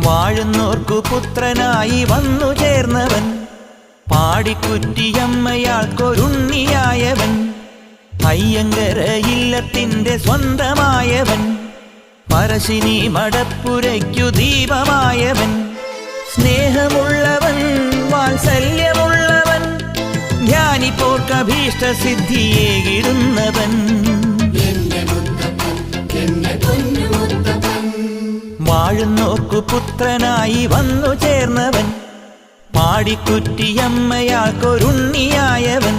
വാഴുന്നോർക്കു പുത്രനായി വന്നു ചേർന്നവൻ, പാടിക്കുറ്റിയമ്മയാൾക്കൊരുണ്ണിയായവൻ, അയ്യങ്കര ഇല്ലത്തിൻ്റെ സ്വന്തമായവൻ, പറശ്ശിനി മടപ്പുരയ്ക്കു ദീപമായവൻ, സ്നേഹമുള്ളവൻ വാത്സല്യമുള്ളവൻ, ധ്യാനിപ്പോർക്കഭീഷ്ടസിദ്ധിയേകിടുന്നവൻ, വാഴുന്നോർക്കു പുത്രനായി വന്നു ചേർന്നവൻ, പാടിക്കുറ്റിയമ്മയാൾക്കൊരുണ്ണിയായവൻ.